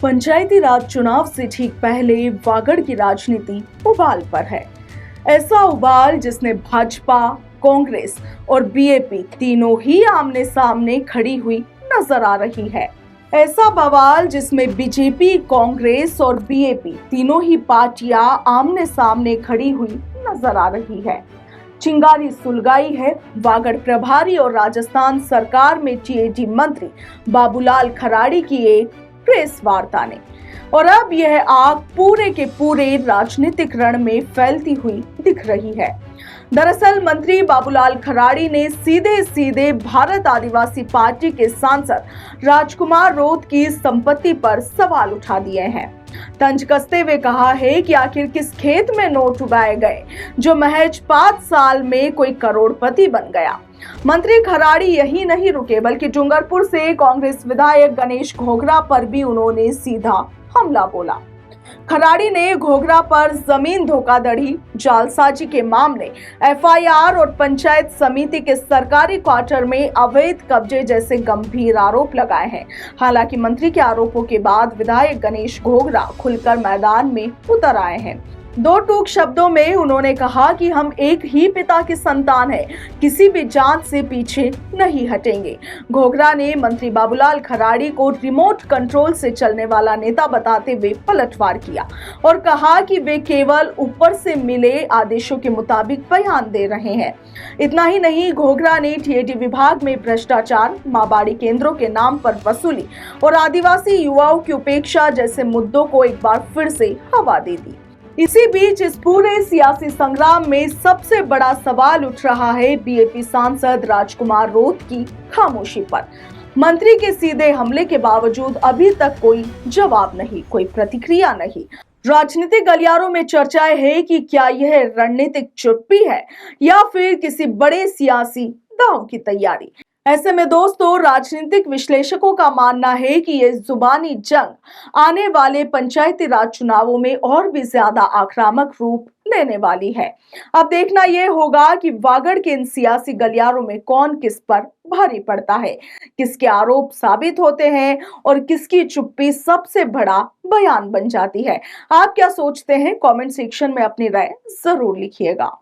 पंचायती राज चुनाव से ठीक पहले वागड़ की राजनीति उबाल पर है। ऐसा उबाल जिसने भाजपा, कांग्रेस और बीएपी तीनों ही आमने सामने खड़ी हुई नजर आ रही है। ऐसा बवाल जिसमें बीजेपी, कांग्रेस और बीएपी तीनों ही पार्टियां आमने सामने खड़ी हुई नजर आ रही है। चिंगारी सुलगाई है वागड़ प्रभारी और राजस्थान सरकार में टीएडी मंत्री बाबूलाल खराड़ी की एक प्रेस वार्ता ने, और अब यह आग पूरे के पूरे राजनीतिक रण में फैलती हुई दिख रही है। दरअसल मंत्री बाबूलाल खराड़ी ने सीधे सीधे भारत आदिवासी पार्टी के सांसद राजकुमार रोत की संपत्ति पर सवाल उठा दिए हैं। तंज कसते हुए कहा है कि आखिर किस खेत में नोट उगाए गए जो महज 5 साल में कोई करोड़पति बन गया। मंत्री खराड़ी यही नहीं रुके, बल्कि डूंगरपुर से कांग्रेस विधायक गणेश घोगरा पर भी उन्होंने सीधा हमला बोला। खराड़ी ने घोगरा पर जमीन धोखाधड़ी, जालसाजी के मामले, एफआईआर और पंचायत समिति के सरकारी क्वार्टर में अवैध कब्जे जैसे गंभीर आरोप लगाए हैं। हालांकि मंत्री के आरोपों के बाद विधायक गणेश घोगरा खुलकर मैदान में उतर आए हैं। दो टूक शब्दों में उन्होंने कहा कि हम एक ही पिता की संतान हैं, किसी भी जांच से पीछे नहीं हटेंगे। घोगरा ने मंत्री बाबूलाल खराड़ी को रिमोट कंट्रोल से चलने वाला नेता बताते हुए पलटवार किया और कहा कि वे केवल ऊपर से मिले आदेशों के मुताबिक बयान दे रहे हैं। इतना ही नहीं, घोगरा ने टीएडी विभाग में भ्रष्टाचार, माँबाड़ी केंद्रों के नाम पर वसूली और आदिवासी युवाओं की उपेक्षा जैसे मुद्दों को एक बार फिर से हवा दे दी। इसी बीच इस पूरे सियासी संग्राम में सबसे बड़ा सवाल उठ रहा है बीएपी सांसद राजकुमार रोत की खामोशी पर। मंत्री के सीधे हमले के बावजूद अभी तक कोई जवाब नहीं, कोई प्रतिक्रिया नहीं। राजनीतिक गलियारों में चर्चाएं है कि क्या यह रणनीतिक चुप्पी है या फिर किसी बड़े सियासी दांव की तैयारी। ऐसे में दोस्तों, राजनीतिक विश्लेषकों का मानना है कि ये जुबानी जंग आने वाले पंचायती राज चुनावों में और भी ज्यादा आक्रामक रूप लेने वाली है। अब देखना यह होगा कि वागड़ के इन सियासी गलियारों में कौन किस पर भारी पड़ता है, किसके आरोप साबित होते हैं और किसकी चुप्पी सबसे बड़ा बयान बन जाती है। आप क्या सोचते हैं? कमेंट सेक्शन में अपनी राय जरूर लिखिएगा।